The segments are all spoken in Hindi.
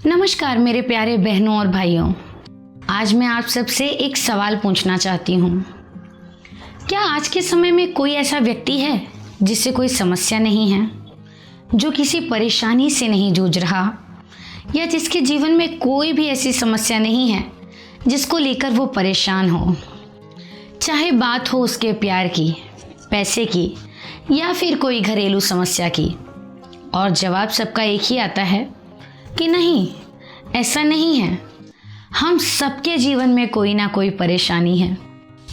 नमस्कार मेरे प्यारे बहनों और भाइयों। आज मैं आप सबसे एक सवाल पूछना चाहती हूँ। क्या आज के समय में कोई ऐसा व्यक्ति है जिससे कोई समस्या नहीं है, जो किसी परेशानी से नहीं जूझ रहा, या जिसके जीवन में कोई भी ऐसी समस्या नहीं है जिसको लेकर वो परेशान हो? चाहे बात हो उसके प्यार की, पैसे की, या फिर कोई घरेलू समस्या की। और जवाब सबका एक ही आता है कि नहीं, ऐसा नहीं है। हम सबके जीवन में कोई ना कोई परेशानी है।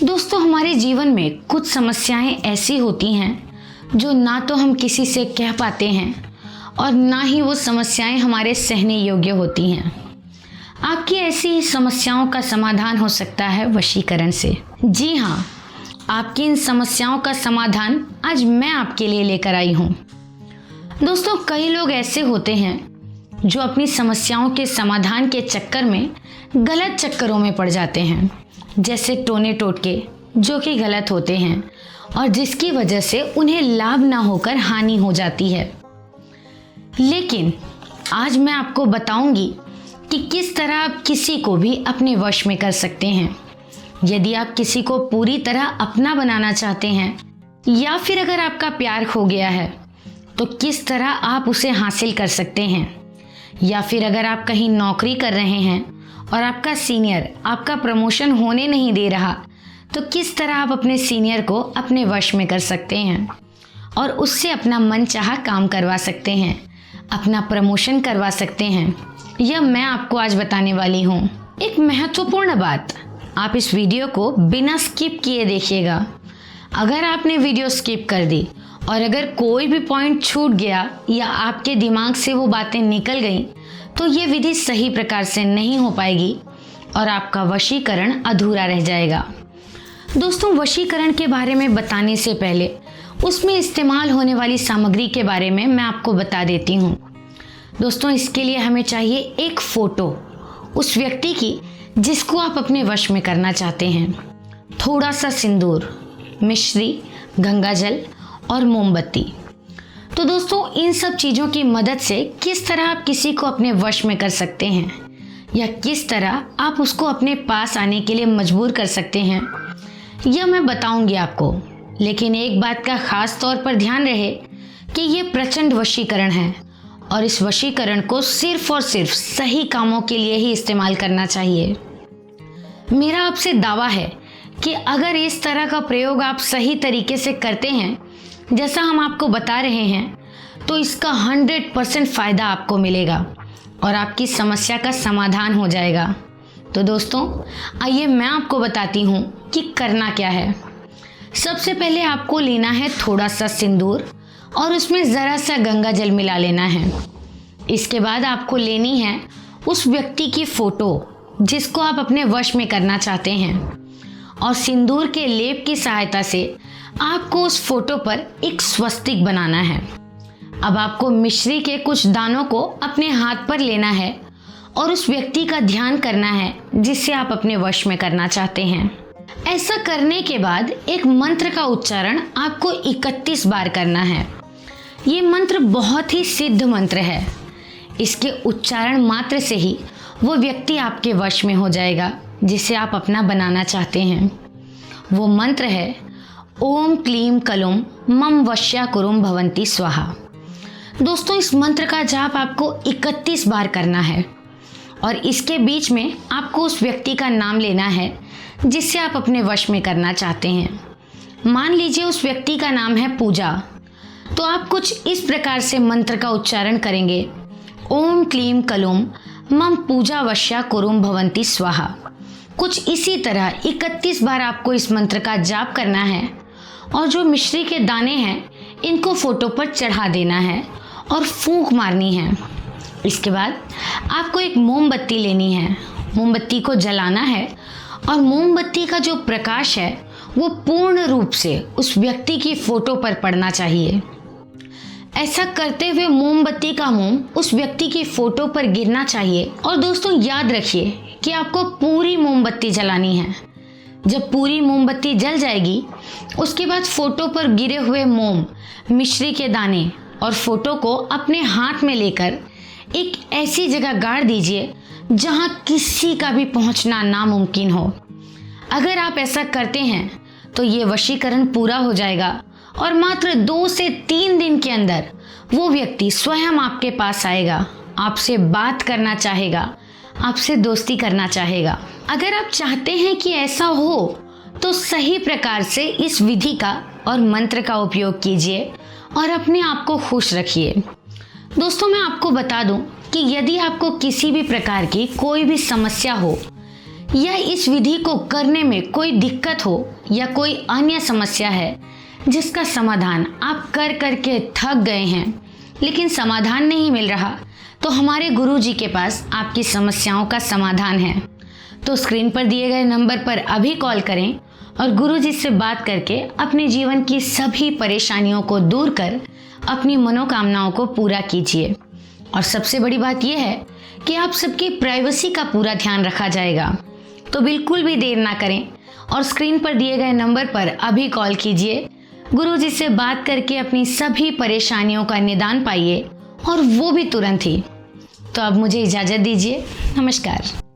दोस्तों, हमारे जीवन में कुछ समस्याएं ऐसी होती हैं जो ना तो हम किसी से कह पाते हैं और ना ही वो समस्याएं हमारे सहने योग्य होती हैं। आपकी ऐसी ही समस्याओं का समाधान हो सकता है वशीकरण से। जी हाँ, आपकी इन समस्याओं का समाधान आज मैं आपके लिए लेकर आई हूँ। दोस्तों, कई लोग ऐसे होते हैं जो अपनी समस्याओं के समाधान के चक्कर में गलत चक्करों में पड़ जाते हैं, जैसे टोने टोटके जो कि गलत होते हैं और जिसकी वजह से उन्हें लाभ ना होकर हानि हो जाती है। लेकिन आज मैं आपको बताऊंगी कि किस तरह आप किसी को भी अपने वश में कर सकते हैं। यदि आप किसी को पूरी तरह अपना बनाना चाहते हैं, या फिर अगर आपका प्यार खो गया है तो किस तरह आप उसे हासिल कर सकते हैं। या फिर अगर आप कहीं नौकरी कर रहे हैं और आपका सीनियर आपका प्रमोशन होने नहीं दे रहा, तो किस तरह आप अपने सीनियर को अपने वश में कर सकते हैं और उससे अपना मनचाहा काम करवा सकते हैं, अपना प्रमोशन करवा सकते हैं। यह मैं आपको आज बताने वाली हूँ। एक महत्वपूर्ण बात, आप इस वीडियो को बिना स्किप किए देखिएगा। अगर आपने वीडियो स्किप कर दी और अगर कोई भी पॉइंट छूट गया या आपके दिमाग से वो बातें निकल गईं, तो ये विधि सही प्रकार से नहीं हो पाएगी और आपका वशीकरण अधूरा रह जाएगा। दोस्तों, वशीकरण के बारे में बताने से पहले उसमें इस्तेमाल होने वाली सामग्री के बारे में मैं आपको बता देती हूँ। दोस्तों, इसके लिए हमें चाहिए एक फ़ोटो उस व्यक्ति की जिसको आप अपने वश में करना चाहते हैं, थोड़ा सा सिंदूर, मिश्री, गंगाजल और मोमबत्ती। तो दोस्तों, इन सब चीज़ों की मदद से किस तरह आप किसी को अपने वश में कर सकते हैं या किस तरह आप उसको अपने पास आने के लिए मजबूर कर सकते हैं, यह मैं बताऊंगी आपको। लेकिन एक बात का खास तौर पर ध्यान रहे कि ये प्रचंड वशीकरण है और इस वशीकरण को सिर्फ और सिर्फ सही कामों के लिए ही इस्तेमाल करना चाहिए। मेरा आपसे दावा है कि अगर इस तरह का प्रयोग आप सही तरीके से करते हैं जैसा हम आपको बता रहे हैं, तो इसका 100% फ़ायदा आपको मिलेगा और आपकी समस्या का समाधान हो जाएगा। तो दोस्तों, आइए मैं आपको बताती हूँ कि करना क्या है। सबसे पहले आपको लेना है थोड़ा सा सिंदूर और उसमें ज़रा सा गंगा जल मिला लेना है। इसके बाद आपको लेनी है उस व्यक्ति की फ़ोटो जिसको आप अपने वश में करना चाहते हैं, और सिंदूर के लेप की सहायता से आपको उस फोटो पर एक स्वस्तिक बनाना है। अब आपको मिश्री के कुछ दानों को अपने हाथ पर लेना है और उस व्यक्ति का ध्यान करना है जिसे आप अपने वश में करना चाहते हैं। ऐसा करने के बाद एक मंत्र का उच्चारण आपको 31 बार करना है। ये मंत्र बहुत ही सिद्ध मंत्र है। इसके उच्चारण मात्र से ही वो व्यक्ति आपके वश में हो जाएगा जिसे आप अपना बनाना चाहते हैं। वो मंत्र है ओम क्लीम कलुम मम वश्या कुरुम भवंती स्वाहा। दोस्तों, इस मंत्र का जाप आपको 31 बार करना है और इसके बीच में आपको उस व्यक्ति का नाम लेना है जिसे आप अपने वश में करना चाहते हैं। मान लीजिए उस व्यक्ति का नाम है पूजा, तो आप कुछ इस प्रकार से मंत्र का उच्चारण करेंगे, ओम क्लीम कलुम मम पूजा वश्या कुरुम भवंती स्वाहा। कुछ इसी तरह 31 बार आपको इस मंत्र का जाप करना है और जो मिश्री के दाने हैं इनको फोटो पर चढ़ा देना है और फूंक मारनी है। इसके बाद आपको एक मोमबत्ती लेनी है, मोमबत्ती को जलाना है और मोमबत्ती का जो प्रकाश है वो पूर्ण रूप से उस व्यक्ति की फोटो पर पड़ना चाहिए। ऐसा करते हुए मोमबत्ती का मोम उस व्यक्ति की फोटो पर गिरना चाहिए। और दोस्तों, याद रखिए कि आपको पूरी मोमबत्ती जलानी है। जब पूरी मोमबत्ती जल जाएगी, उसके बाद फोटो पर गिरे हुए मोम, मिश्री के दाने और फोटो को अपने हाथ में लेकर एक ऐसी जगह गाड़ दीजिए जहां किसी का भी पहुंचना नामुमकिन हो। अगर आप ऐसा करते हैं तो ये वशीकरण पूरा हो जाएगा और मात्र 2 से 3 दिन के अंदर वो व्यक्ति स्वयं आपके पास आएगा, आपसे बात करना चाहेगा, आपसे दोस्ती करना चाहेगा। अगर आप चाहते हैं कि ऐसा हो तो सही प्रकार से इस विधि का और मंत्र का उपयोग कीजिए और अपने आप को खुश रखिए। दोस्तों, मैं आपको बता दूं कि यदि आपको किसी भी प्रकार की कोई भी समस्या हो या इस विधि को करने में कोई दिक्कत हो या कोई अन्य समस्या है जिसका समाधान आप कर करके थक गए हैं लेकिन समाधान नहीं मिल रहा, तो हमारे गुरुजी के पास आपकी समस्याओं का समाधान है। तो स्क्रीन पर दिए गए नंबर पर अभी कॉल करें और गुरुजी से बात करके अपने जीवन की सभी परेशानियों को दूर कर अपनी मनोकामनाओं को पूरा कीजिए। और सबसे बड़ी बात यह है कि आप सबकी प्राइवेसी का पूरा ध्यान रखा जाएगा। तो बिल्कुल भी देर ना करें और स्क्रीन पर दिए गए नंबर पर अभी कॉल कीजिए। गुरुजी से बात करके अपनी सभी परेशानियों का निदान पाइए और वो भी तुरंत ही। तो अब मुझे इजाज़त दीजिए। नमस्कार।